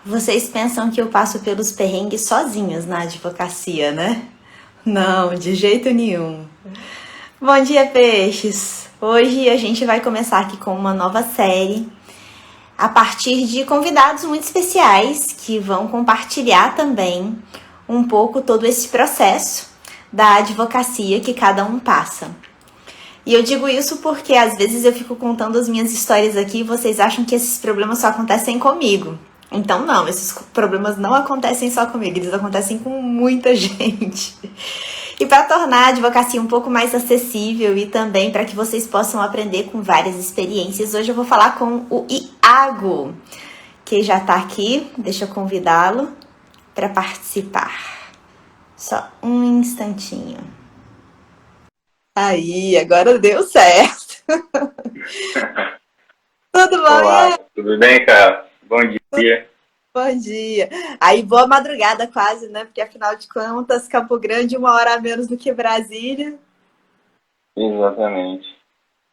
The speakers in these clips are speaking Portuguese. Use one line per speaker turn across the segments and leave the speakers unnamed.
Vocês pensam que eu passo pelos perrengues sozinhos na advocacia, né? Não, de jeito nenhum. Bom dia, peixes! Hoje a gente vai começar aqui com uma nova série a partir de convidados muito especiais que vão compartilhar também um pouco todo esse processo da advocacia que cada um passa. E eu digo isso porque às vezes eu fico contando as minhas histórias aqui e vocês acham que esses problemas só acontecem comigo. Então não, esses problemas não acontecem só comigo, eles acontecem com muita gente. E para tornar a advocacia um pouco mais acessível e também para que vocês possam aprender com várias experiências, hoje eu vou falar com o Iago, que já está aqui. Deixa eu convidá-lo para participar. Só um instantinho. Aí, agora deu certo. Tudo bom,
Olá,
Iago?
tudo bem, cara? Bom dia.
Bom dia. Aí, boa madrugada quase, né? Porque afinal de contas, Campo Grande, 1 hora a menos do que Brasília.
Exatamente.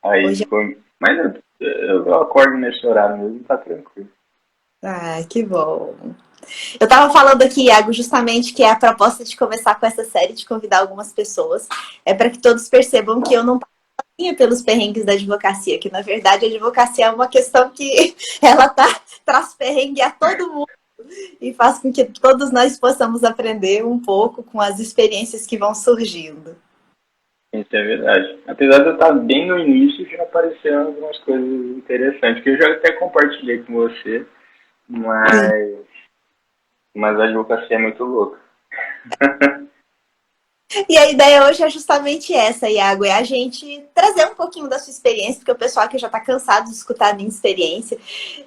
Hoje
Aí foi. Mas eu acordo nesse horário mesmo, tá tranquilo.
Que bom. Eu tava falando aqui, Iago, justamente que é a proposta de começar com essa série, de convidar algumas pessoas, é para que todos percebam que eu não passei pelos perrengues da advocacia, que na verdade a advocacia é uma questão que ela traz perrengue a todo mundo e faz com que todos nós possamos aprender um pouco com as experiências que vão surgindo.
Isso é verdade. Apesar de eu estar bem no início, já apareceram algumas coisas interessantes, que eu já até compartilhei com você, mas a advocacia é muito louca.
E a ideia hoje é justamente essa, Iago, é a gente trazer um pouquinho da sua experiência, porque o pessoal aqui já está cansado de escutar a minha experiência.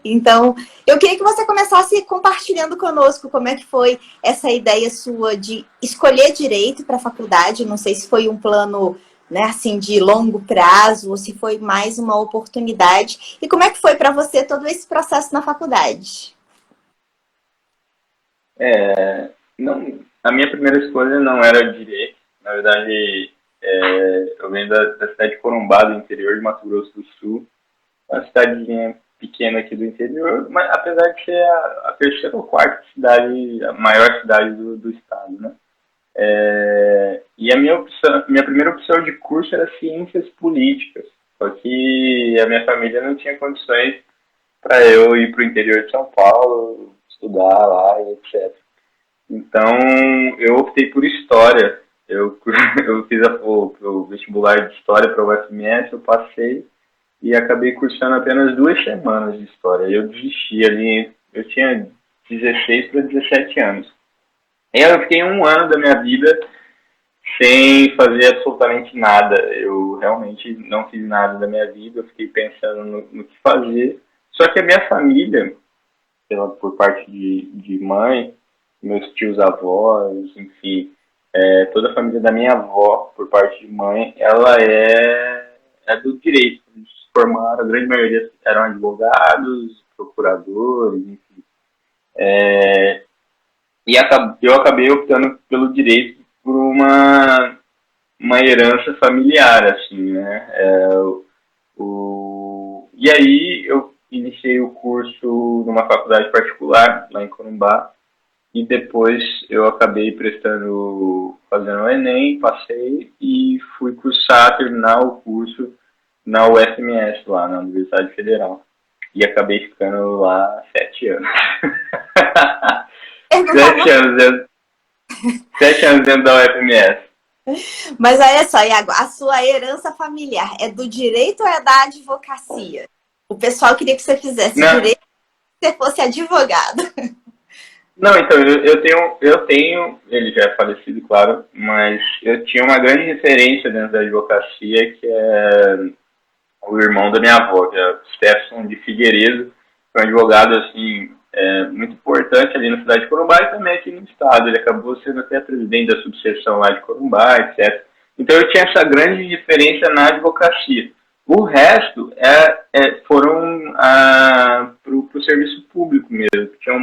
Então, eu queria que você começasse compartilhando conosco como é que foi essa ideia sua de escolher direito para a faculdade. Não sei se foi um plano, né, assim, de longo prazo ou se foi mais uma oportunidade. E como é que foi para você todo esse processo na faculdade?
Não, a minha primeira escolha não era direito. Na verdade, eu venho da cidade de Corumbá, do interior de Mato Grosso do Sul. Uma cidadezinha pequena aqui do interior, mas apesar de ser a terceira ou quarta cidade, a maior cidade do estado, né? E minha primeira opção de curso era ciências políticas, só que a minha família não tinha condições para eu ir para o interior de São Paulo, estudar lá e etc. Então eu optei por história. Eu, eu fiz o vestibular de história para o UFMS, eu passei e acabei cursando apenas 2 semanas de história. Eu desisti ali, eu tinha 16 para 17 anos. E aí eu fiquei um ano da minha vida sem fazer absolutamente nada. Eu realmente não fiz nada da minha vida, eu fiquei pensando no que fazer. Só que a minha família, por parte de mãe, meus tios avós, enfim, toda a família da minha avó, por parte de mãe, ela é do direito. Eles se formaram, a grande maioria eram advogados, procuradores, enfim. E eu acabei optando pelo direito por uma herança familiar, assim, né? E aí eu iniciei o curso numa faculdade particular, lá em Corumbá, e depois eu acabei fazendo o Enem, passei e fui terminar o curso na UFMS, lá na Universidade Federal. E acabei ficando lá 7 anos.
Perguntar
7 anos dentro, 7 anos dentro da UFMS.
Mas olha só, Iago, a sua herança familiar é do direito ou é da advocacia? O pessoal queria que você fizesse
Não,
direito e você fosse advogado.
não, então, eu tenho, ele já é falecido, claro, mas eu tinha uma grande referência dentro da advocacia, que é o irmão da minha avó, que é o Stefson de Figueiredo, que é um advogado, assim, muito importante ali na cidade de Corumbá e também aqui no estado. Ele acabou sendo até presidente da subseção lá de Corumbá, etc. Então eu tinha essa grande diferença na advocacia. O resto foram para o serviço público mesmo. Tinha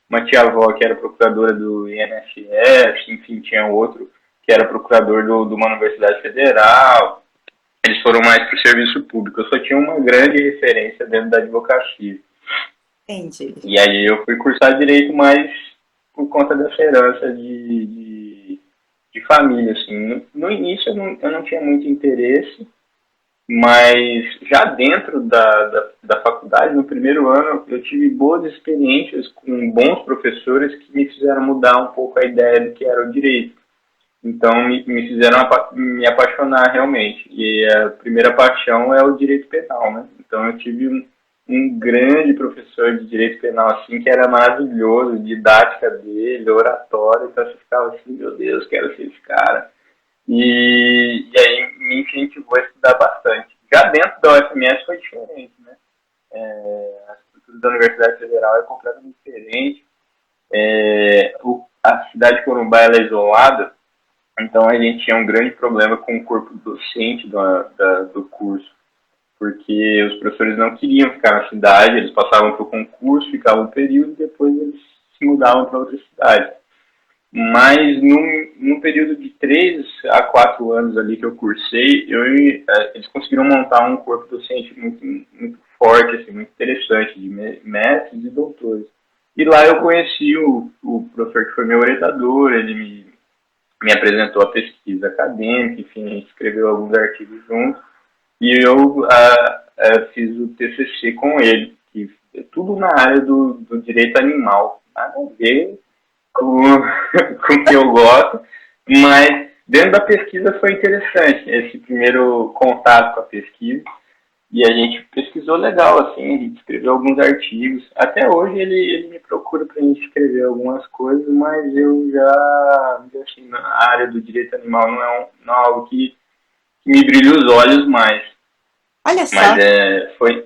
uma tia-avó que era procuradora do INSS, enfim, tinha outro que era procurador de uma universidade federal. Eles foram mais para o serviço público. Eu só tinha uma grande referência dentro da advocacia.
Entendi.
E aí eu fui cursar direito mais por conta dessa herança de família, assim. No início eu não tinha muito interesse, mas já dentro da faculdade, no primeiro ano, eu tive boas experiências com bons professores que me fizeram mudar um pouco a ideia do que era o direito. Então, me fizeram me apaixonar realmente. E a primeira paixão é o direito penal, né? Então, eu tive um grande professor de direito penal, assim, que era maravilhoso, didática dele, oratória. Então, você ficava assim, meu Deus, quero ser esse cara. E aí me incentivou a estudar bastante. Já dentro da UFMS foi diferente, né? A estrutura da Universidade Federal é completamente diferente. A cidade de Corumbá ela é isolada, então a gente tinha um grande problema com o corpo docente do curso, porque os professores não queriam ficar na cidade, eles passavam para o concurso, ficavam um período e depois eles se mudavam para outra cidade. Mas num período de 3 a 4 anos ali que eu cursei, eles conseguiram montar um corpo docente muito, muito forte, assim, muito interessante, de mestres e doutores. E lá eu conheci o professor que foi meu orientador, ele me apresentou a pesquisa acadêmica, enfim, a gente escreveu alguns artigos juntos, e eu fiz o TCC com ele, que é tudo na área do direito animal, nada a ver com, com o que eu gosto, mas dentro da pesquisa foi interessante esse primeiro contato com a pesquisa, e a gente pesquisou legal, assim, a gente escreveu alguns artigos. Até hoje ele me procura para a gente escrever algumas coisas, mas eu já assim, a área do direito animal não é algo que me brilha os olhos mais.
Olha só.
Mas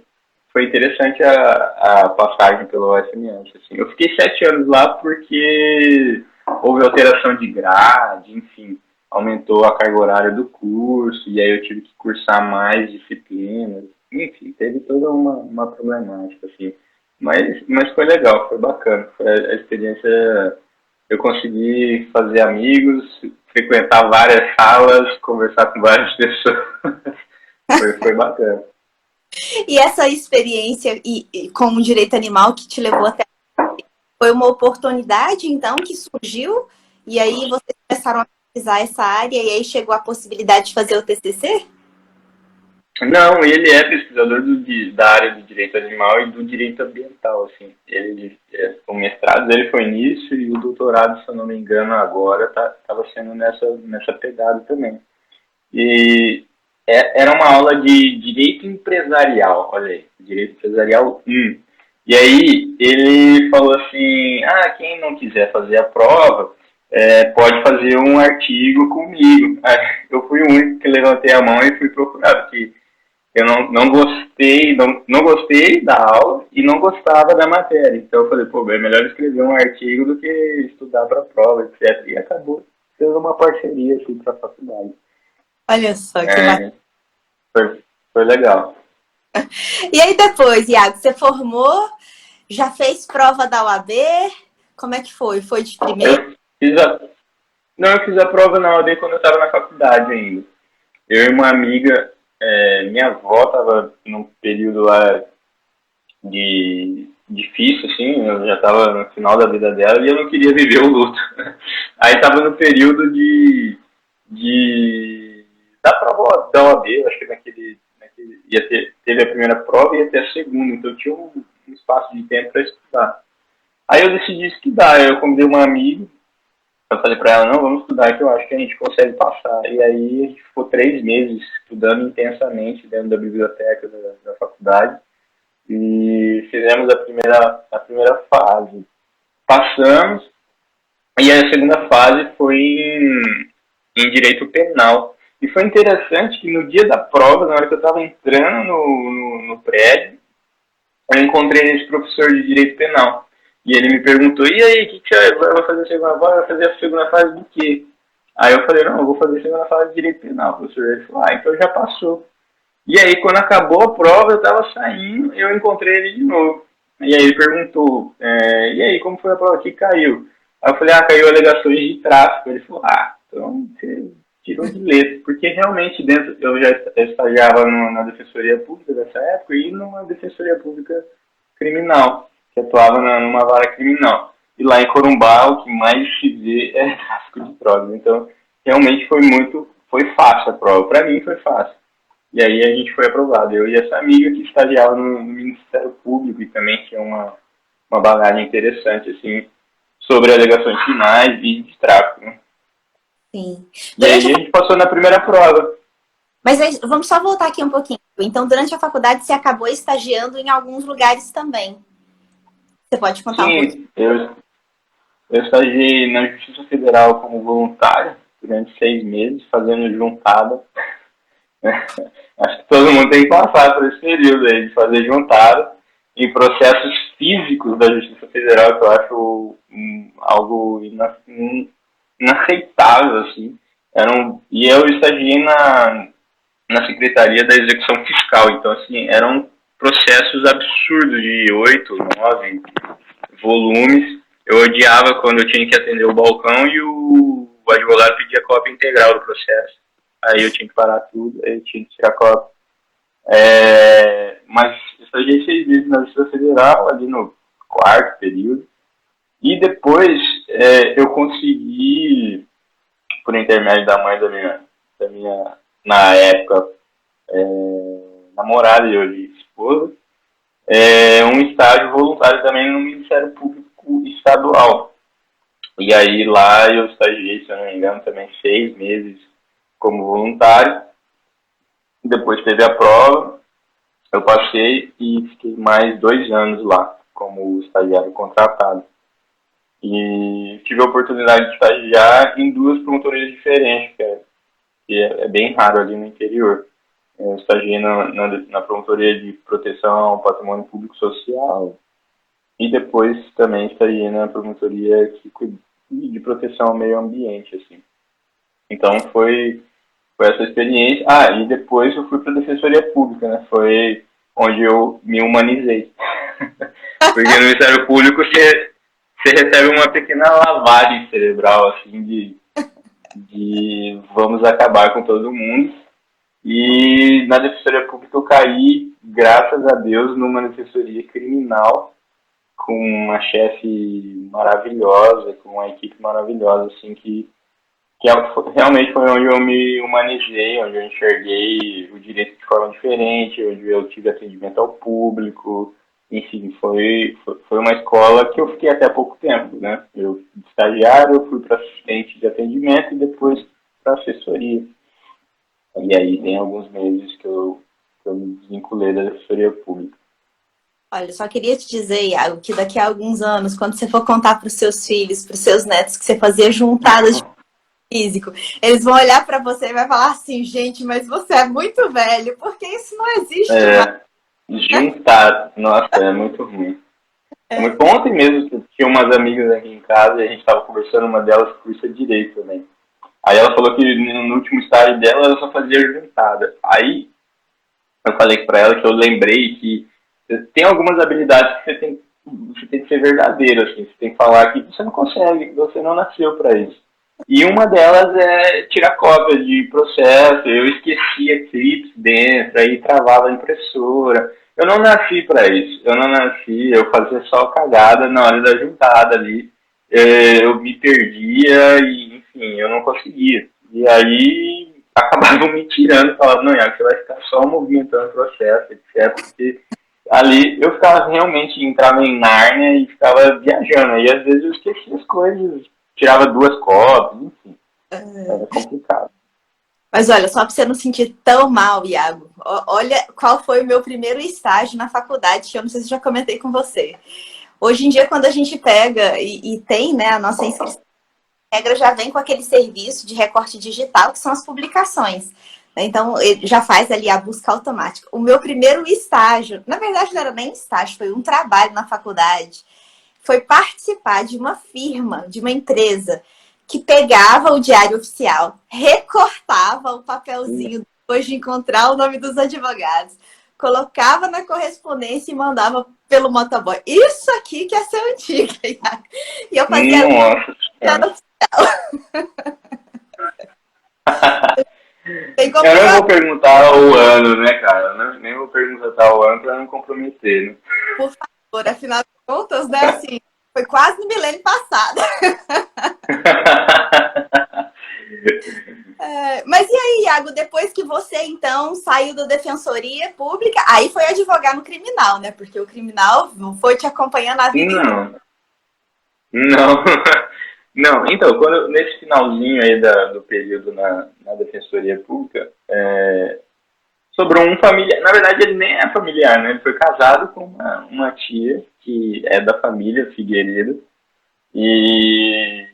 foi interessante a passagem pelo UFMS. Assim. Eu fiquei 7 anos lá porque houve alteração de grade, enfim, aumentou a carga horária do curso, e aí eu tive que cursar mais disciplinas. Enfim, teve toda uma problemática, assim. Mas foi legal, foi bacana. Foi a experiência. Eu consegui fazer amigos, frequentar várias salas, conversar com várias pessoas. Foi bacana.
E essa experiência com o direito animal que te levou até foi uma oportunidade, então, que surgiu, e aí vocês começaram a pesquisar essa área, e aí chegou a possibilidade de fazer o TCC?
Não, ele é pesquisador da área do direito animal e do direito ambiental, assim. O mestrado dele foi nisso e o doutorado, se eu não me engano, agora estava sendo nessa pegada também. E era uma aula de direito empresarial, olha aí, direito empresarial 1. E aí ele falou assim, quem não quiser fazer a prova, pode fazer um artigo comigo. Aí eu fui o único que levantei a mão e fui procurar, porque eu não gostei, não gostei da aula e não gostava da matéria. Então eu falei, pô, é melhor escrever um artigo do que estudar para a prova, etc. E acabou sendo uma parceria assim, para a faculdade.
Olha só que bacana.
Foi legal.
E aí depois, Iago, você formou, já fez prova da UAB? Como é que foi? Foi de primeira?
Eu fiz a prova na UAB quando eu estava na faculdade ainda. Eu e uma amiga, minha avó estava num período lá de difícil, assim, eu já estava no final da vida dela e eu não queria viver o luto. Aí estava no período da prova da OAB, acho que teve a primeira prova e ia ter a segunda, então eu tinha um espaço de tempo para estudar. Aí eu decidi estudar, eu convidei uma amiga, eu falei para ela, não, vamos estudar que eu acho que a gente consegue passar. E aí a gente ficou 3 meses estudando intensamente dentro da biblioteca da faculdade e fizemos a primeira fase. Passamos, e a segunda fase foi em direito penal. E foi interessante que no dia da prova, na hora que eu estava entrando no prédio, eu encontrei esse professor de direito penal. E ele me perguntou, e aí, o que você vai fazer a segunda fase? Vai fazer a segunda fase do quê? Aí eu falei, não, eu vou fazer a segunda fase de direito penal, professor. Ele falou, então já passou. E aí, quando acabou a prova, eu estava saindo, eu encontrei ele de novo. E aí ele perguntou, e aí, como foi a prova que caiu? Aí eu falei, caiu alegações de tráfico. Ele falou, então você tirou de letra. Porque realmente eu já estagiava na Defensoria Pública dessa época e numa Defensoria Pública Criminal. que atuava numa vara criminal. E lá em Corumbá, o que mais se vê é tráfico de drogas. Então, realmente foi fácil a prova. Para mim foi fácil. E aí a gente foi aprovado. Eu e essa amiga que estagiava no Ministério Público e também tinha uma bagagem interessante, assim, sobre alegações finais e de tráfico, né?
Sim.
E aí a gente passou na primeira prova.
Mas aí, vamos só voltar aqui um pouquinho. Então, durante a faculdade, você acabou estagiando em alguns lugares também. Você pode contar um pouquinho?
Sim, eu estagiei na Justiça Federal como voluntário durante 6 meses, fazendo juntada. Acho que todo mundo tem que passar por esse período aí de fazer juntada em processos físicos da Justiça Federal, que eu acho algo inaceitável, assim. E eu estagiei na Secretaria da Execução Fiscal, então, assim, eram processos absurdos de 8, 9 volumes. Eu odiava quando eu tinha que atender o balcão e o advogado pedia cópia integral do processo. Aí eu tinha que parar tudo, aí eu tinha que tirar cópia. Mas eu estagiei 6 meses na Justiça Federal, ali no 4º período. E depois eu consegui, por intermédio da mãe da minha na época, namorada e hoje esposa, um estágio voluntário também no Ministério Público Estadual. E aí lá eu estagiei, se eu não me engano, também 6 meses como voluntário. Depois teve a prova, eu passei e fiquei mais 2 anos lá como estagiário contratado. E tive a oportunidade de estagiar em 2 promotorias diferentes, que é bem raro ali no interior. Eu estagiei na promotoria de proteção ao patrimônio público social e depois também estagiei na promotoria de proteção ao meio ambiente, assim. Então foi essa experiência. E depois eu fui para a Defensoria Pública, né? Foi onde eu me humanizei. Porque no Ministério Público você recebe uma pequena lavagem cerebral, assim, de vamos acabar com todo mundo. E na Defensoria Pública eu caí, graças a Deus, numa defensoria criminal, com uma chefe maravilhosa, com uma equipe maravilhosa, assim, que realmente foi onde eu me humanizei, onde eu enxerguei o direito de forma diferente, onde eu tive atendimento ao público. Enfim, foi uma escola que eu fiquei até pouco tempo, né? Eu, de estagiário, eu fui para assistente de atendimento e depois para assessoria. E aí tem alguns meses que eu me desvinculei da Defensoria Pública.
Olha, só queria te dizer, Iago, que daqui a alguns anos, quando você for contar para os seus filhos, para os seus netos, que você fazia juntadas de físico, eles vão olhar para você e vai falar assim, gente, mas você é muito velho, porque isso não existe mais.
Juntar, nossa, é muito ruim. É muito bom. Ontem mesmo tinha umas amigas aqui em casa e a gente estava conversando, uma delas cursa direito também. Aí ela falou que no último estágio dela ela só fazia juntada. Aí eu falei para ela que eu lembrei que tem algumas habilidades que você tem que ser verdadeiro, assim, você tem que falar que você não consegue, que você não nasceu para isso. E uma delas é tirar cópia de processo. Eu esquecia clips dentro, aí travava a impressora. Eu não nasci para isso. Eu fazia só cagada na hora da juntada ali. Eu me perdia e, enfim, eu não conseguia. E aí acabavam me tirando e falavam, não, Iago, você vai ficar só movimentando o processo, etc. Porque ali eu ficava realmente, entrava em Nárnia e ficava viajando. E às vezes eu esquecia as coisas, tirava 2 cópias, enfim. Era complicado.
Mas olha, só para você não sentir tão mal, Iago, olha qual foi o meu primeiro estágio na faculdade, que eu não sei se já comentei com você. Hoje em dia, quando a gente pega e tem, né, a nossa inscrição, a regra já vem com aquele serviço de recorte digital, que são as publicações. Então, ele já faz ali a busca automática. O meu primeiro estágio, na verdade não era nem estágio, foi um trabalho na faculdade, foi participar de uma firma, de uma empresa, que pegava o diário oficial, recortava o papelzinho depois de encontrar o nome dos advogados, colocava na correspondência e mandava pelo motoboy. Isso aqui que é ser antiga. E eu fazia...
Nossa. Eu não vou perguntar o ano, né, cara? Nem vou perguntar o ano para não comprometer, né?
Por favor, afinal de contas, né? Assim, foi quase no milênio passado. Mas e aí, Iago, depois que você, então, saiu da Defensoria Pública, aí foi advogar no criminal, né? Porque o criminal foi te acompanhando a vida inteira.
Não, não, não. Então, nesse finalzinho aí do período na Defensoria Pública, sobrou um familiar. Na verdade, ele nem é familiar, né? Ele foi casado com uma tia que é da família Figueiredo. E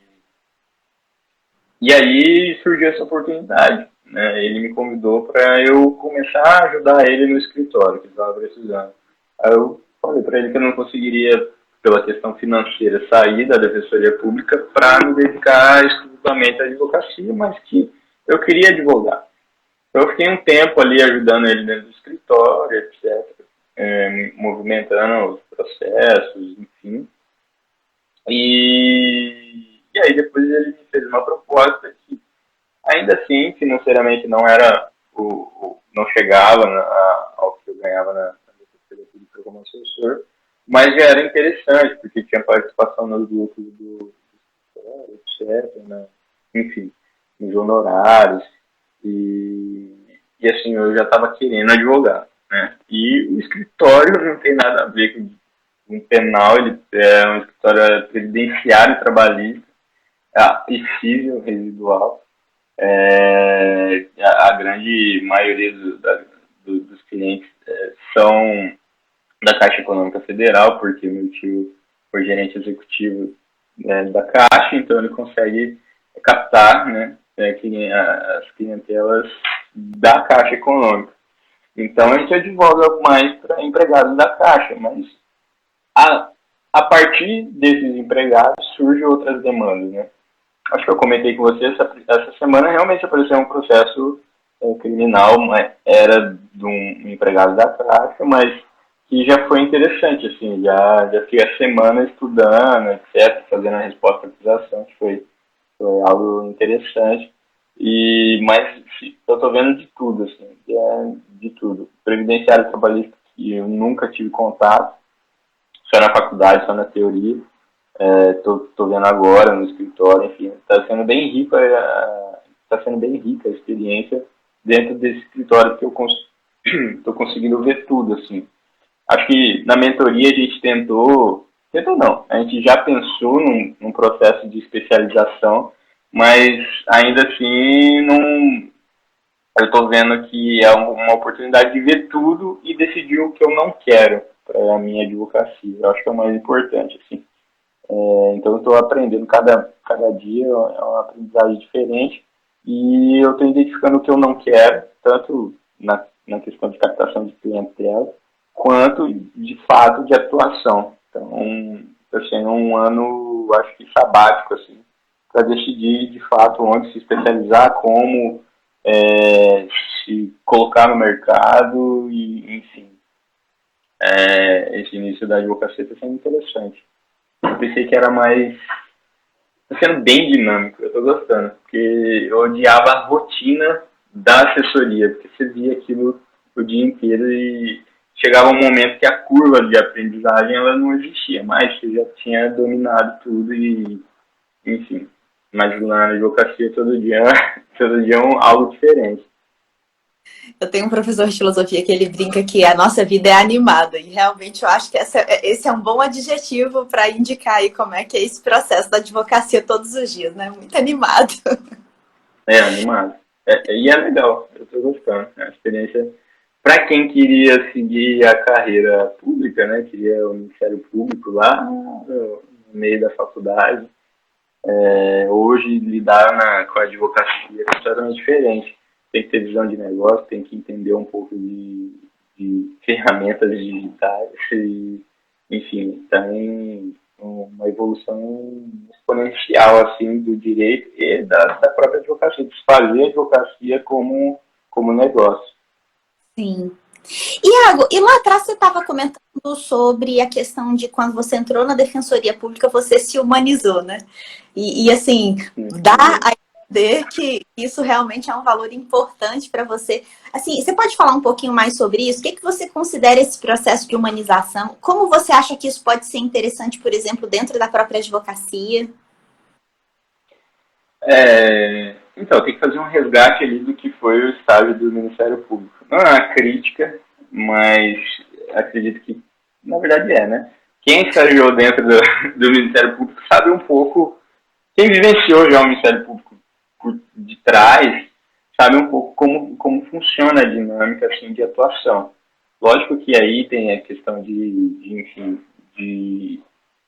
aí surgiu essa oportunidade. Né? Ele me convidou para eu começar a ajudar ele no escritório, que estava precisando. Aí eu falei para ele que eu não conseguiria, pela questão financeira, sair da Defensoria Pública para me dedicar exclusivamente à advocacia, mas que eu queria advogar. Então eu fiquei um tempo ali ajudando ele dentro do escritório, etc., movimentando os processos, enfim. E aí depois ele me fez uma proposta que, ainda assim, financeiramente não era não chegava ao que eu ganhava na Defensoria Pública como assessor, mas já era interessante, porque tinha participação nos grupos do etc., né? Enfim, nos honorários, e assim, eu já estava querendo advogar, né? E o escritório não tem nada a ver com um penal, ele é um escritório previdenciário trabalhista, civil residual. A grande maioria dos clientes são da Caixa Econômica Federal, porque meu tio foi gerente executivo, né, da Caixa, então ele consegue captar, né, as clientelas da Caixa Econômica. Então a gente advoga mais para empregados da Caixa, mas a partir desses empregados surgem outras demandas, né? Acho que eu comentei com você, essa semana realmente apareceu um processo criminal, era de um empregado da Caixa, mas que já foi interessante, assim, já fiquei a semana estudando, etc., fazendo a resposta à acusação, que foi algo interessante. Mas eu estou vendo de tudo, assim, de tudo. Previdenciário trabalhista, que eu nunca tive contato, só na faculdade, só na teoria. Tô vendo agora no escritório, enfim, está sendo bem rica a experiência dentro desse escritório, que eu estou conseguindo ver tudo, assim. Acho que na mentoria a gente tentou não, a gente já pensou num processo de especialização, mas ainda assim eu estou vendo que é uma oportunidade de ver tudo e decidir o que eu não quero para a minha advocacia. Eu acho que é o mais importante, assim. Então eu estou aprendendo cada dia, é uma aprendizagem diferente, e eu estou identificando o que eu não quero, tanto na questão de captação de clientela, quanto de fato de atuação. Então está sendo um ano, acho que sabático, assim, para decidir de fato onde se especializar, como se colocar no mercado, e enfim. Esse início da advocacia está sendo interessante. Eu pensei que era mais... Está sendo bem dinâmico, eu estou gostando, porque eu odiava a rotina da assessoria, porque você via aquilo o dia inteiro e chegava um momento que a curva de aprendizagem ela não existia mais, você já tinha dominado tudo e, enfim. Mas na advocacia todo dia é algo diferente.
Eu tenho um professor de filosofia que ele brinca que a nossa vida é animada, e realmente eu acho que esse é um bom adjetivo para indicar aí como é que é esse processo da advocacia todos os dias, né? Muito animado.
Animado. E é legal, eu estou gostando. É uma experiência para quem queria seguir a carreira pública, né? Queria o Ministério Público lá no meio da faculdade. Hoje lidar com a advocacia é completamente diferente. Tem que ter visão de negócio, tem que entender um pouco de ferramentas digitais, e, enfim, tem uma evolução exponencial, assim, do direito e da própria advocacia, de fazer a advocacia como negócio.
Sim. Iago, e lá atrás você estava comentando sobre a questão de quando você entrou na Defensoria Pública, você se humanizou, né? E assim, dá a entender que isso realmente é um valor importante para você. Assim, você pode falar um pouquinho mais sobre isso? O que você considera esse processo de humanização? Como você acha que isso pode ser interessante, por exemplo, dentro da própria advocacia?
Então, tem que fazer um resgate ali do que foi o estágio do Ministério Público. Não é uma crítica, mas acredito que, na verdade, né? Quem estagiou dentro do Ministério Público sabe um pouco, quem vivenciou já o Ministério Público por de trás, sabe um pouco como funciona a dinâmica assim, de atuação. Lógico que aí tem a questão enfim, de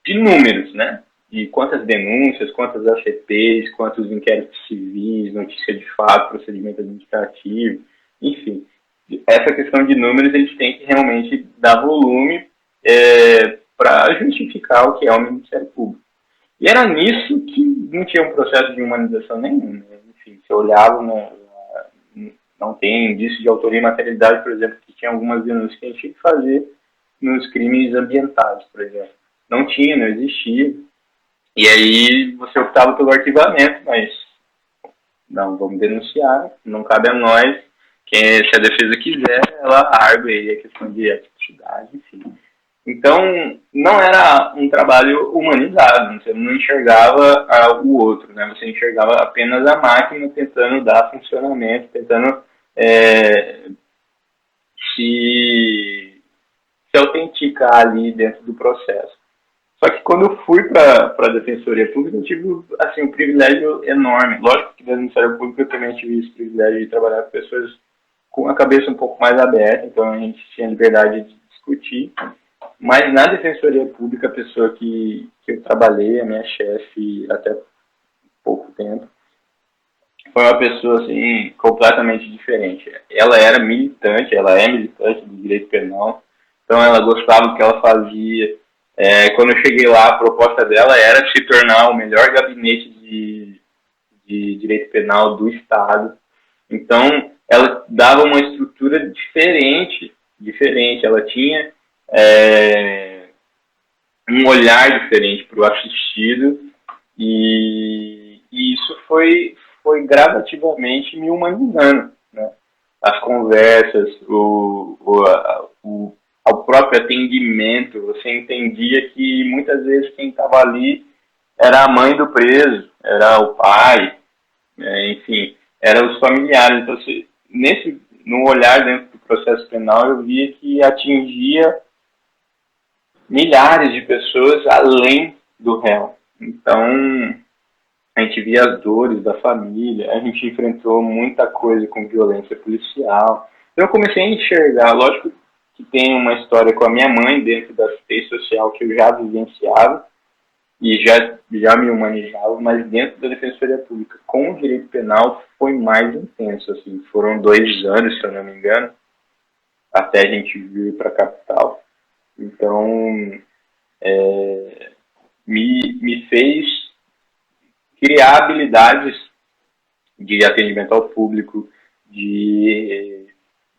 números, né? De quantas denúncias, quantas ACPs, quantos inquéritos civis, notícia de fato, procedimento administrativo, enfim. Essa questão de números, eles têm que realmente dar volume para justificar o que é o Ministério Público. E era nisso que não tinha um processo de humanização nenhum. Né? Enfim, se olhava, não tem indício de autoria e materialidade, por exemplo, que tinha algumas denúncias que a gente tinha que fazer nos crimes ambientais, por exemplo. Não tinha, não existia. E aí você optava pelo arquivamento, mas não, vamos denunciar, não cabe a nós. Se a defesa quiser, ela argue aí a questão de atividade, enfim. Então, não era um trabalho humanizado, você não enxergava o outro, né? Você enxergava apenas a máquina tentando dar funcionamento, tentando se, se autenticar ali dentro do processo. Só que quando eu fui para a Defensoria Pública, eu tive assim, um privilégio enorme. Lógico que no Ministério Público eu também tive esse privilégio de trabalhar com pessoas com a cabeça um pouco mais aberta, então a gente tinha liberdade de discutir. Mas na Defensoria Pública, a pessoa que eu trabalhei, a minha chefe até pouco tempo, foi uma pessoa assim, completamente diferente. Ela era militante, ela é militante do direito penal, então ela gostava do que ela fazia. Quando eu cheguei lá, a proposta dela era se tornar o melhor gabinete de direito penal do Estado. Então, ela dava uma estrutura diferente. Ela tinha um olhar diferente para o assistido e isso foi gradativamente me humanizando, né? As conversas, ao próprio atendimento, você entendia que muitas vezes quem estava ali era a mãe do preso, era o pai, enfim, eram os familiares. Então, no olhar dentro do processo penal, eu via que atingia milhares de pessoas além do réu. Então, a gente via as dores da família, a gente enfrentou muita coisa com violência policial. Então, eu comecei a enxergar, lógico que tem uma história com a minha mãe dentro da assistência social que eu já vivenciava e já me humanizava, mas dentro da Defensoria Pública, com o direito penal, foi mais intenso. Assim, foram 2 anos, se eu não me engano, até a gente vir para a capital. Então, me fez criar habilidades de atendimento ao público, de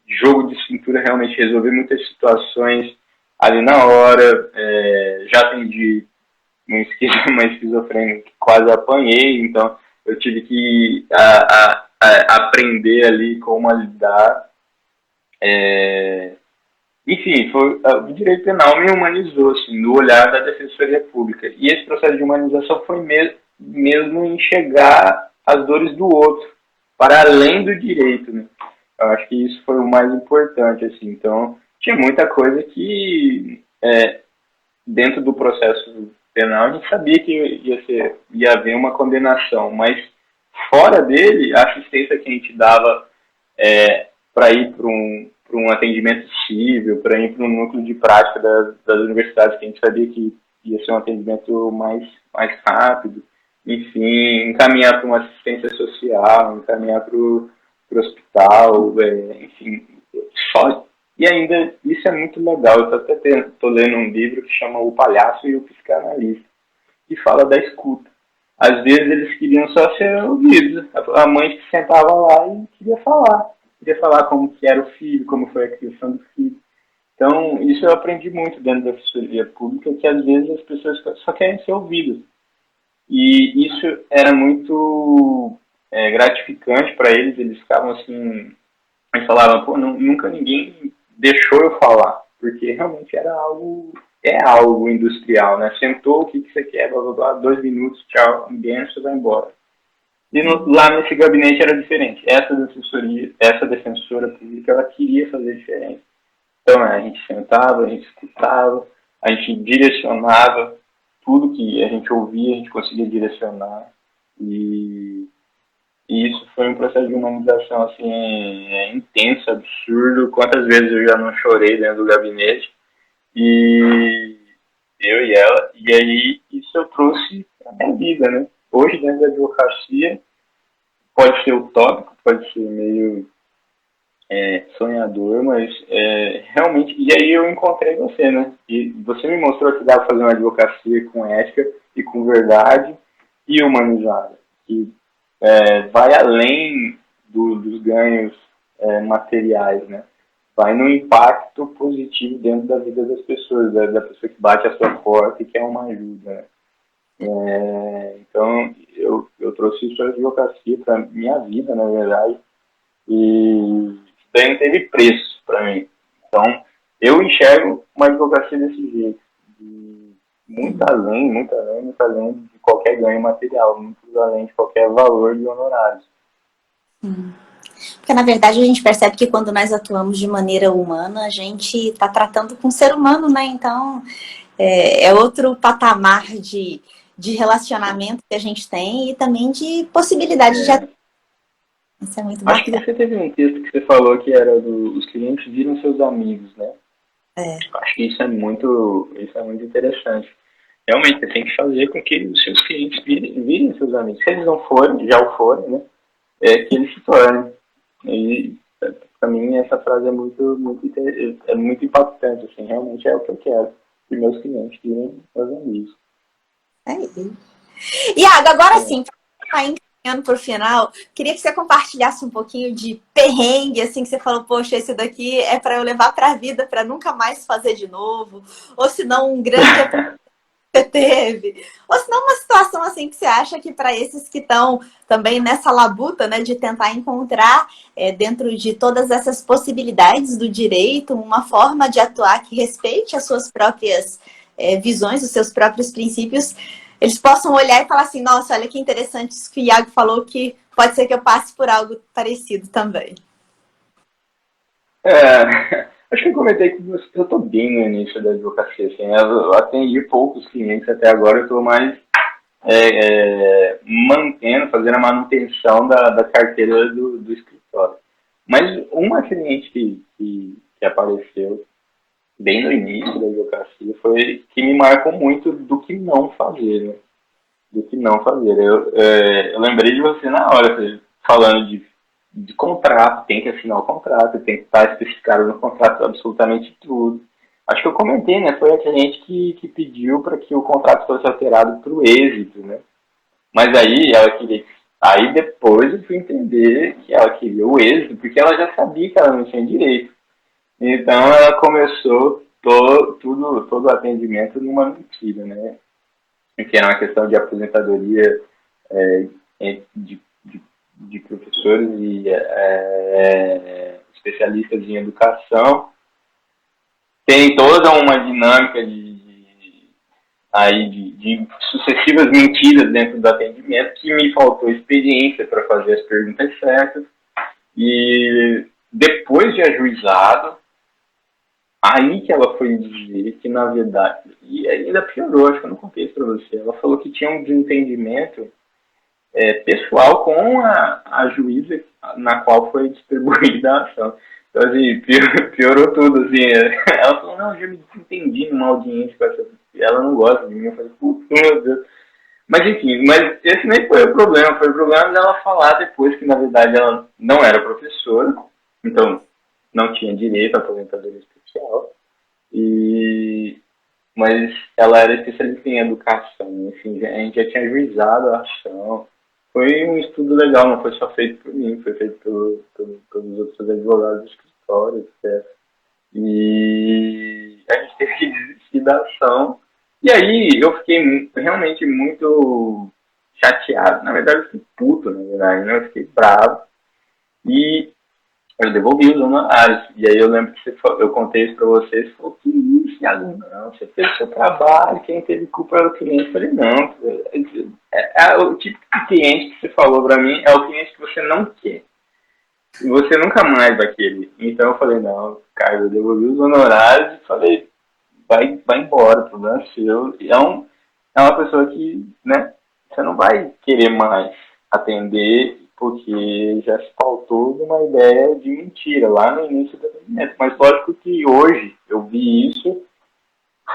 jogo de cintura, realmente resolver muitas situações ali na hora. Já atendi uma esquizofrênica que quase apanhei, então eu tive que aprender ali como lidar. Enfim, o direito penal me humanizou, assim, no olhar da Defensoria Pública. E esse processo de humanização foi mesmo enxergar as dores do outro, para além do direito, né? Eu acho que isso foi o mais importante, assim. Então, tinha muita coisa que, dentro do processo penal, a gente sabia que ia haver uma condenação, mas fora dele, a assistência que a gente dava para ir para um atendimento civil, para ir para um núcleo de prática das universidades, que a gente sabia que ia ser um atendimento mais rápido, enfim, encaminhar para uma assistência social, encaminhar para o hospital, enfim, só. E ainda, isso é muito legal, eu estou lendo um livro que chama O Palhaço e o Psicanalista, que fala da escuta. Às vezes eles queriam só ser ouvidos, a mãe que sentava lá e queria falar como que era o filho, como foi a criação do filho. Então, isso eu aprendi muito dentro da assessoria pública, que às vezes as pessoas só querem ser ouvidas. E isso era muito gratificante para eles. Eles ficavam assim, eles falavam, pô, nunca ninguém deixou eu falar, porque realmente era algo, é algo industrial, né? Sentou, o que você quer, blá, blá, blá, 2 minutos, tchau, ninguém, você vai embora. E lá nesse gabinete era diferente. Essa defensora pública, ela queria fazer diferença. Então, a gente sentava, a gente escutava, a gente direcionava tudo que a gente ouvia, a gente conseguia direcionar. E isso foi um processo de humanização assim, intenso, absurdo. Quantas vezes eu já não chorei dentro do gabinete. E eu e ela. E aí isso eu trouxe para minha vida, né? Hoje, dentro da advocacia, pode ser utópico, pode ser meio sonhador, mas realmente. E aí eu encontrei você, né? E você me mostrou que dá para fazer uma advocacia com ética e com verdade e humanizada. Que vai além dos ganhos materiais, né? Vai no impacto positivo dentro da vida das pessoas, da pessoa que bate a sua porta e quer uma ajuda, né? Então, eu trouxe isso para a advocacia, para minha vida, na verdade, e daí não teve preço para mim. Então, eu enxergo uma advocacia desse jeito, de muito além, muito além, muito além de qualquer ganho material, muito além de qualquer valor de honorários.
Porque, na verdade, a gente percebe que quando nós atuamos de maneira humana, a gente está tratando com o ser humano, né? Então, é outro patamar de relacionamento que a gente tem e também de possibilidade de atuação. Isso é muito
Acho que
bacana.
você teve um texto que você falou que era os clientes viram seus amigos, né? Acho que isso é muito interessante. Realmente, você tem que fazer com que os seus clientes virem seus amigos. Se eles não forem, já o forem, né? Que eles se tornem. E para mim essa frase é muito impactante, assim, realmente é o que eu quero, que meus clientes virem meus amigos.
Iago, agora sim, para encaminhando para o final, queria que você compartilhasse um pouquinho de perrengue, assim, que você falou, poxa, esse daqui é para eu levar para a vida, para nunca mais fazer de novo, ou se não, um grande você teve, ou se não, uma situação assim que você acha que para esses que estão também nessa labuta, né, de tentar encontrar dentro de todas essas possibilidades do direito, uma forma de atuar que respeite as suas próprias visões, os seus próprios princípios, eles possam olhar e falar assim, nossa, olha que interessante isso que o Iago falou, que pode ser que eu passe por algo parecido também.
Acho que eu comentei que eu estou bem no início da advocacia, assim, eu atendi poucos clientes até agora, eu estou mais fazendo a manutenção da carteira do escritório. Mas uma cliente que apareceu bem no início da advocacia foi que me marcou muito do que não fazer, né? Do que não fazer. Eu lembrei de você na hora, falando de contrato, tem que assinar o contrato, tem que estar especificado no contrato absolutamente tudo. Acho que eu comentei, né? Foi a cliente que pediu para que o contrato fosse alterado para o êxito, né? Mas aí ela queria. Aí depois eu fui entender que ela queria o êxito, porque ela já sabia que ela não tinha direito. Então ela começou todo o atendimento numa mentira, né? Que era uma questão de aposentadoria de professores e especialistas em educação. Tem toda uma dinâmica de sucessivas mentiras dentro do atendimento que me faltou experiência para fazer as perguntas certas. E depois de ajuizado, aí que ela foi dizer que, na verdade, e ainda piorou, acho que eu não contei isso para você, ela falou que tinha um desentendimento pessoal com a juíza na qual foi distribuída a ação. Então, assim, piorou tudo, assim. Ela falou, não, eu já me desentendi numa audiência com essa... Ela não gosta de mim. Eu falei, puta, meu Deus. Mas, enfim, mas esse nem foi o problema. Foi o problema dela falar depois que, na verdade, ela não era professora. Então, não tinha direito à aposentadoria especial. Mas ela era especialista em educação. Enfim, a gente já tinha juizado a ação. Foi um estudo legal, não foi só feito por mim, foi feito pelos outros advogados do escritório, etc. E a gente teve que desistir da ação. E aí eu fiquei realmente muito chateado. Na verdade, eu fiquei puto, na verdade, né? Eu fiquei bravo. E eu devolvi os honorários. E aí eu lembro que eu contei isso pra vocês. Você falou, que isso, Thiago? Não, você fez o seu trabalho, quem teve culpa era o cliente. Eu falei, não. O tipo de cliente que você falou pra mim é o cliente que você não quer. E você nunca mais vai querer. Então eu falei, não, cara, eu devolvi os honorários e falei, vai embora, o problema é seu. E é uma pessoa que, né, você não vai querer mais atender porque já se faltou de uma ideia de mentira lá no início do atendimento. Mas lógico que hoje eu vi isso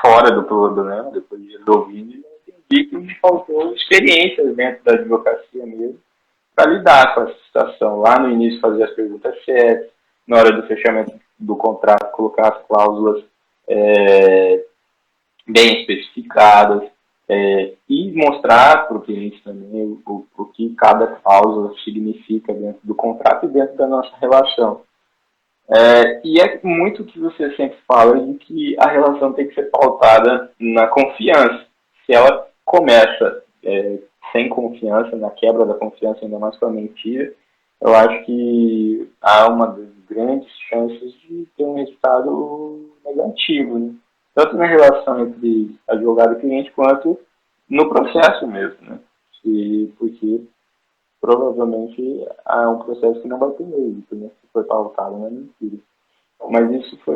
fora do todo, né? Depois de ouvir, eu entendi que me faltou experiência dentro da advocacia mesmo para lidar com essa situação. Lá no início fazer as perguntas certas, na hora do fechamento do contrato colocar as cláusulas bem especificadas, e mostrar para o cliente também o que cada cláusula significa dentro do contrato e dentro da nossa relação. E é muito o que você sempre fala de que a relação tem que ser pautada na confiança. Se ela começa sem confiança, na quebra da confiança, ainda mais com a mentira, eu acho que há uma das grandes chances de ter um resultado negativo, né? Tanto na relação entre advogado e cliente, quanto no processo mesmo, né? Porque provavelmente há um processo que não vai ter êxito, né? Se for pautado na mentira. Mas isso foi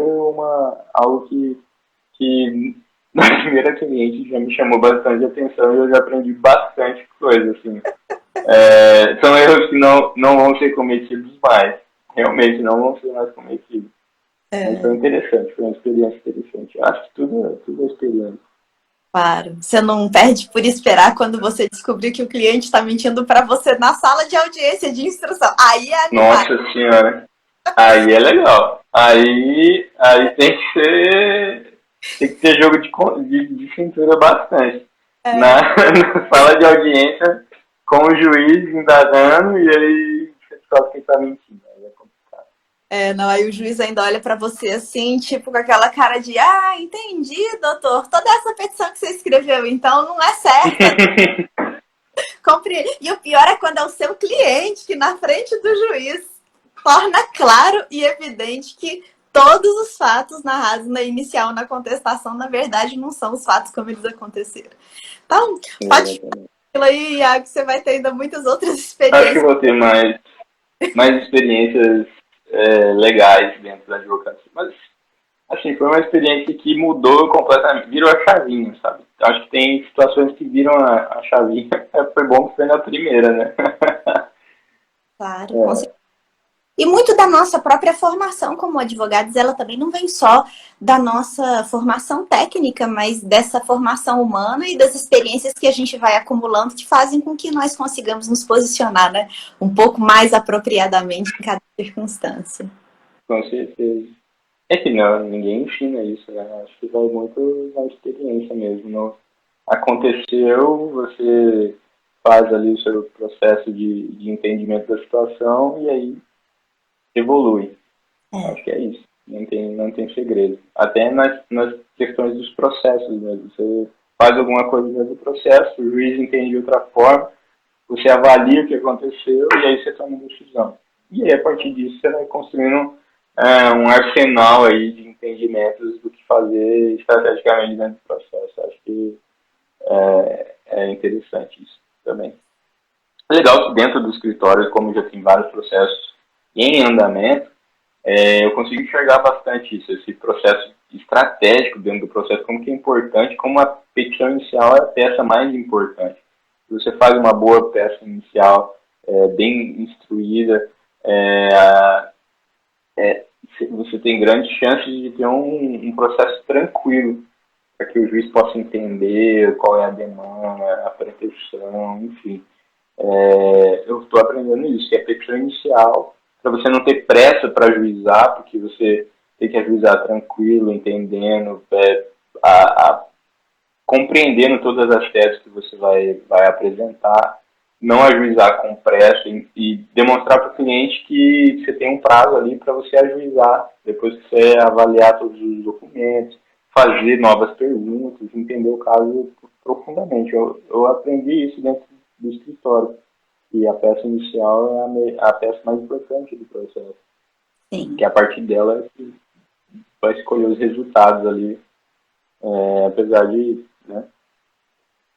algo que na primeira cliente já me chamou bastante atenção e eu já aprendi bastante coisa, assim. São erros que não vão ser cometidos mais. Realmente não vão ser mais cometidos. Mas foi interessante, foi uma experiência interessante. Eu acho que tudo é experiência.
Claro. Você não perde por esperar quando você descobrir que o cliente está mentindo para você na sala de audiência de instrução. Aí é animado.
Nossa senhora. Aí é legal. Aí tem que ter jogo de cintura bastante. Na sala de audiência, com o juiz indagando, e aí você descobre quem tá mentindo. Aí é complicado.
Não, aí o juiz ainda olha para você assim, tipo, com aquela cara de entendi, doutor, toda essa petição que você escreveu, então não é certa. E o pior é quando é o seu cliente que na frente do juiz torna claro e evidente que todos os fatos narrados na inicial, na contestação, na verdade, não são os fatos como eles aconteceram. Então, pode falar aí, Iago, você vai ter ainda muitas outras experiências.
Acho que eu vou ter mais experiências legais dentro da advocacia. Mas, assim, foi uma experiência que mudou completamente, virou a chavinha, sabe? Acho que tem situações que viram a chavinha. Foi bom que foi na primeira, né?
Claro, com certeza. E muito da nossa própria formação como advogados, ela também não vem só da nossa formação técnica, mas dessa formação humana e das experiências que a gente vai acumulando que fazem com que nós consigamos nos posicionar, né, um pouco mais apropriadamente em cada circunstância.
Com certeza. É que não, ninguém ensina isso, né? Acho que vai muito na experiência mesmo. Não aconteceu, você faz ali o seu processo de entendimento da situação e aí evolui. Acho que é isso. Não tem segredo. Até nas questões dos processos, né? Você faz alguma coisa dentro do processo, o juiz entende de outra forma, você avalia o que aconteceu e aí você toma uma decisão. E aí, a partir disso, você vai construindo um arsenal aí de entendimentos do que fazer estrategicamente dentro do processo. Acho que é interessante isso também. É legal que dentro do escritório, como já tem vários processos em andamento, eu consigo enxergar bastante isso, esse processo estratégico dentro do processo, como que é importante, como a petição inicial é a peça mais importante. Se você faz uma boa peça inicial, bem instruída, você tem grandes chances de ter um processo tranquilo, para que o juiz possa entender qual é a demanda, a pretensão, enfim. Eu estou aprendendo isso, que é a petição inicial, para você não ter pressa para ajuizar, porque você tem que ajuizar tranquilo, entendendo, compreendendo todas as teses que você vai apresentar, não ajuizar com pressa e demonstrar para o cliente que você tem um prazo ali para você ajuizar, depois que você avaliar todos os documentos, fazer novas perguntas, entender o caso profundamente. Eu aprendi isso dentro do escritório. E a peça inicial é a peça mais importante do processo.
Sim.
Que a partir dela é que vai escolher os resultados ali. Apesar de, né,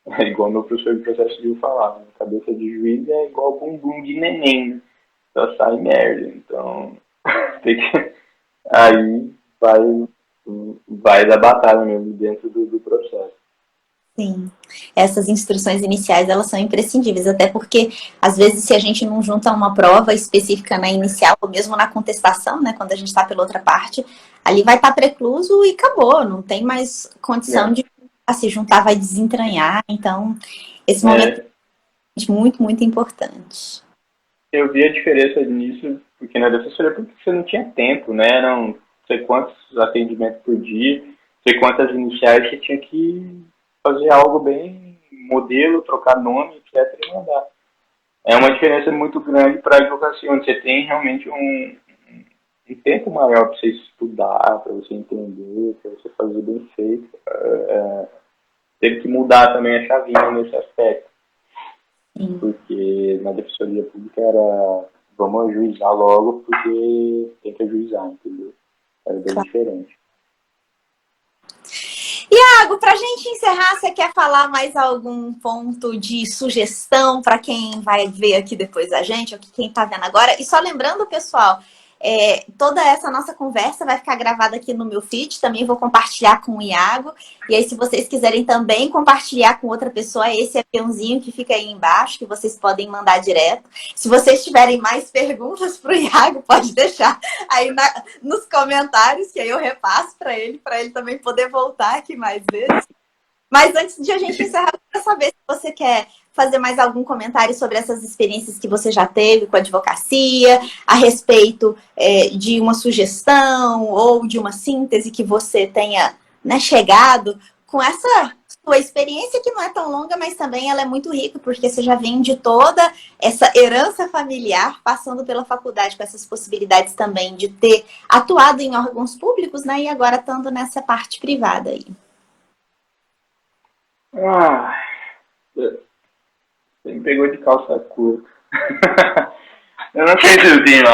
é igual meu professor de processo civil falava, né, cabeça de juiz é igual bumbum de neném, né? Só sai merda. Então, tem que, aí vai da batalha mesmo dentro do processo.
Sim, essas instruções iniciais, elas são imprescindíveis, até porque, às vezes, se a gente não junta uma prova específica na inicial, ou mesmo na contestação, né, quando a gente está pela outra parte, ali vai estar precluso e acabou, não tem mais condição de se juntar, vai desentranhar, então, esse momento é muito, muito importante.
Eu vi a diferença nisso, porque na defensoria porque você não tinha tempo, né, não sei quantos atendimentos por dia, não sei quantas iniciais você tinha que fazer algo bem modelo, trocar nome, etc. e mandar. É uma diferença muito grande para a advocacia, onde você tem realmente um tempo maior para você estudar, para você entender, para você fazer bem feito. Teve que mudar também a chavinha nesse aspecto.
Sim.
Porque na defensoria pública era vamos ajuizar logo porque tem que ajuizar, entendeu? Era bem diferente.
Iago, para a gente encerrar, você quer falar mais algum ponto de sugestão para quem vai ver aqui depois a gente, ou quem está vendo agora? E só lembrando, pessoal, toda essa nossa conversa vai ficar gravada aqui no meu feed, também vou compartilhar com o Iago. E aí, se vocês quiserem também compartilhar com outra pessoa, esse é peãozinho que fica aí embaixo, que vocês podem mandar direto. Se vocês tiverem mais perguntas para o Iago, pode deixar aí nos comentários, que aí eu repasso para ele também poder voltar aqui mais vezes. Mas antes de a gente encerrar, eu quero saber se você quer fazer mais algum comentário sobre essas experiências que você já teve com a advocacia, a respeito de uma sugestão ou de uma síntese que você tenha, né, chegado com essa sua experiência, que não é tão longa, mas também ela é muito rica, porque você já vem de toda essa herança familiar, passando pela faculdade com essas possibilidades também de ter atuado em órgãos públicos, né, e agora estando nessa parte privada aí.
Você me pegou de calça curta. Eu não sei se eu tenho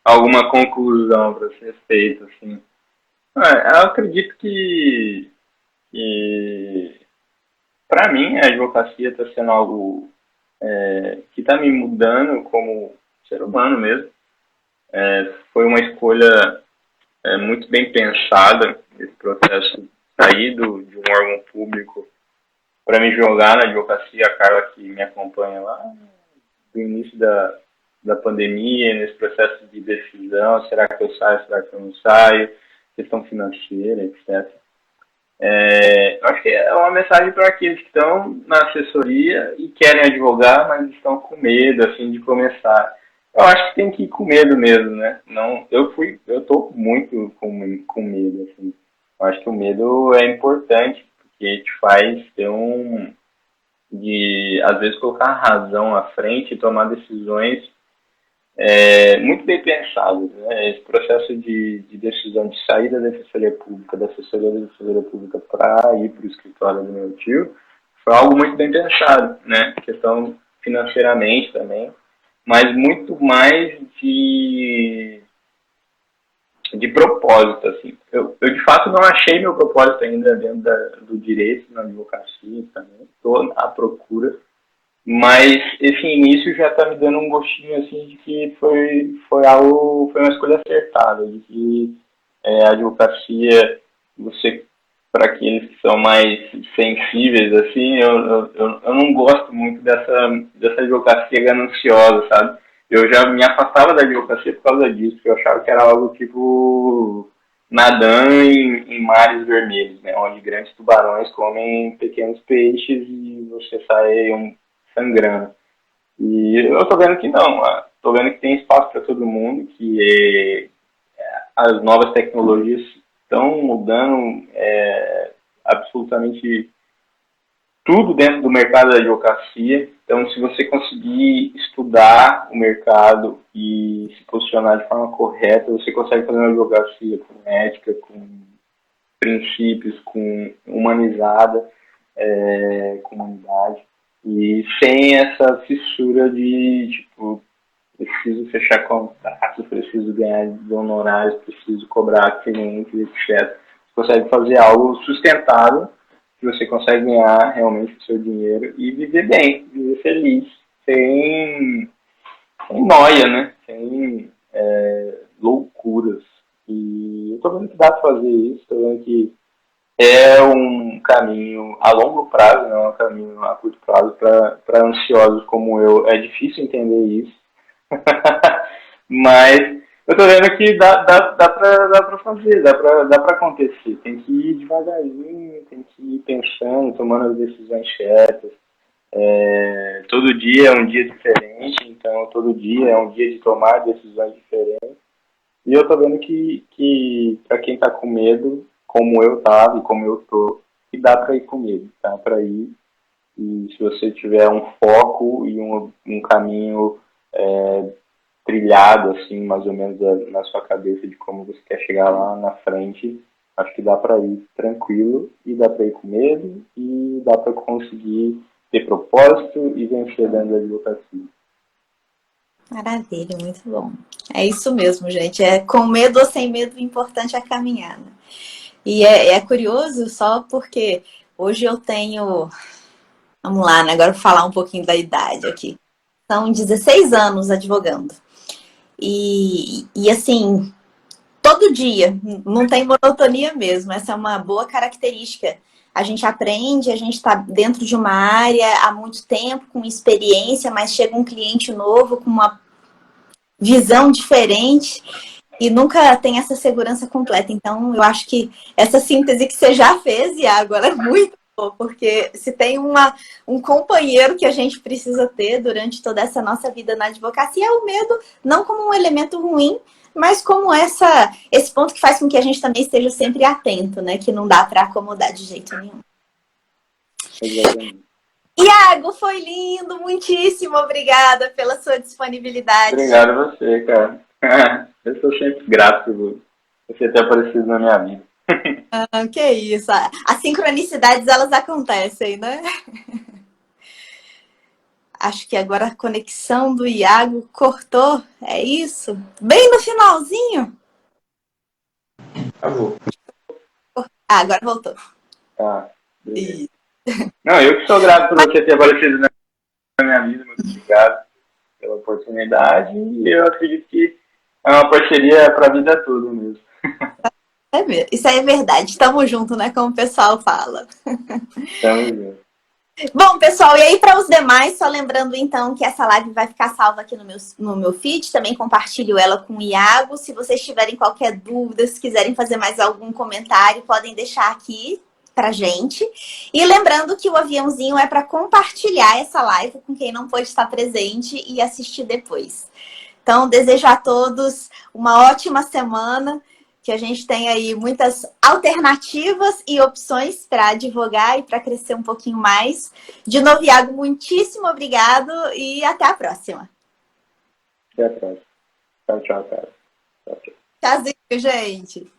alguma conclusão para ser feita, assim. Eu acredito que para mim a advocacia está sendo algo que está me mudando como ser humano mesmo. Foi uma escolha muito bem pensada, esse processo de sair de um órgão público para me jogar na advocacia. A Carla, que me acompanha lá do início da pandemia, nesse processo de decisão, será que eu saio, será que eu não saio, questão financeira, etc. Eu acho que é uma mensagem para aqueles que estão na assessoria e querem advogar, mas estão com medo, assim, de começar. Eu acho que tem que ir com medo mesmo, né? Não, eu tô muito com medo, assim. Eu acho que o medo é importante, porque te faz ter de, às vezes, colocar a razão à frente e tomar decisões muito bem pensadas, né? Esse processo de decisão de sair da Defensoria Pública, da assessoria da Defensoria Pública para ir para o escritório do meu tio, foi algo muito bem pensado, né? Questão financeiramente também, mas muito mais de propósito, assim. Eu de fato não achei meu propósito ainda dentro do direito, na advocacia também, estou à procura, mas esse início já está me dando um gostinho, assim, de que foi uma escolha acertada, de que a advocacia, para aqueles que são mais sensíveis, assim, eu não gosto muito dessa advocacia gananciosa, sabe? Eu já me afastava da advocacia por causa disso, porque eu achava que era algo tipo nadando em mares vermelhos, né? Onde grandes tubarões comem pequenos peixes e você sai sangrando. E eu tô vendo que não, tô vendo que tem espaço para todo mundo, que as novas tecnologias estão mudando absolutamente tudo dentro do mercado da advocacia. Então, se você conseguir estudar o mercado e se posicionar de forma correta, você consegue fazer uma advocacia com ética, com princípios, com humanizada, com humanidade. E sem essa fissura de, tipo, preciso fechar contrato, preciso ganhar honorários, preciso cobrar clientes, etc. Você consegue fazer algo sustentável, que você consegue ganhar realmente o seu dinheiro e viver bem, viver feliz, sem noia, né? Sem loucuras. E eu tô vendo que dá pra fazer isso, tô vendo que é um caminho a longo prazo, não é um caminho a curto prazo para ansiosos como eu. É difícil entender isso. Mas eu tô vendo que dá pra fazer, dá pra acontecer. Tem que ir devagarzinho, tem que ir pensando, tomando as decisões certas. Todo dia é um dia diferente, então todo dia é um dia de tomar decisões diferentes. E eu tô vendo que para quem tá com medo, como eu tava e como eu tô, que dá para ir com medo, dá para ir. E se você tiver um foco e um caminho trilhado, assim, mais ou menos na sua cabeça de como você quer chegar lá na frente, acho que dá para ir tranquilo e dá para ir com medo e dá para conseguir ter propósito e vencer dentro da advocacia.
Maravilha, muito bom. É isso mesmo, gente. É com medo ou sem medo, o importante é a caminhada. E é curioso só porque hoje eu tenho. Vamos lá, né? Agora eu vou falar um pouquinho da idade aqui. São 16 anos advogando. E assim, todo dia, não tem monotonia mesmo. Essa é uma boa característica. A gente aprende, a gente está dentro de uma área há muito tempo, com experiência, mas chega um cliente novo com uma visão diferente e nunca tem essa segurança completa. Então, eu acho que essa síntese que você já fez, Iago, ela é muito boa, porque se tem um companheiro que a gente precisa ter durante toda essa nossa vida na advocacia, é o medo, não como um elemento ruim, mas como esse ponto que faz com que a gente também esteja sempre atento, né? Que não dá para acomodar de jeito nenhum.
Exatamente.
Iago, foi lindo, muitíssimo obrigada pela sua disponibilidade.
Obrigado a você, cara. Eu sou sempre grato por você ter aparecido na minha vida.
Ah, que isso. As sincronicidades, elas acontecem, né? Acho que agora a conexão do Iago cortou. É isso? Bem no finalzinho.
Acabou.
Agora voltou.
Tá, beleza. Não, eu que sou grato por você ter aparecido na minha vida. Muito obrigado pela oportunidade. E eu acredito que é uma parceria para a vida toda mesmo.
Isso aí é verdade. Estamos juntos, né? Como o pessoal fala.
Tamo junto.
Bom, pessoal, e aí para os demais, só lembrando então que essa live vai ficar salva aqui no meu feed, também compartilho ela com o Iago. Se vocês tiverem qualquer dúvida, se quiserem fazer mais algum comentário, podem deixar aqui pra gente. E lembrando que o aviãozinho é para compartilhar essa live com quem não pôde estar presente e assistir depois. Então, desejo a todos uma ótima semana, que a gente tenha aí muitas alternativas e opções para advogar e para crescer um pouquinho mais. De novo, Iago, muitíssimo obrigado e até a próxima.
Até a próxima. Tchau, tchau, cara. Tchau, tchau.
Tchauzinho, gente.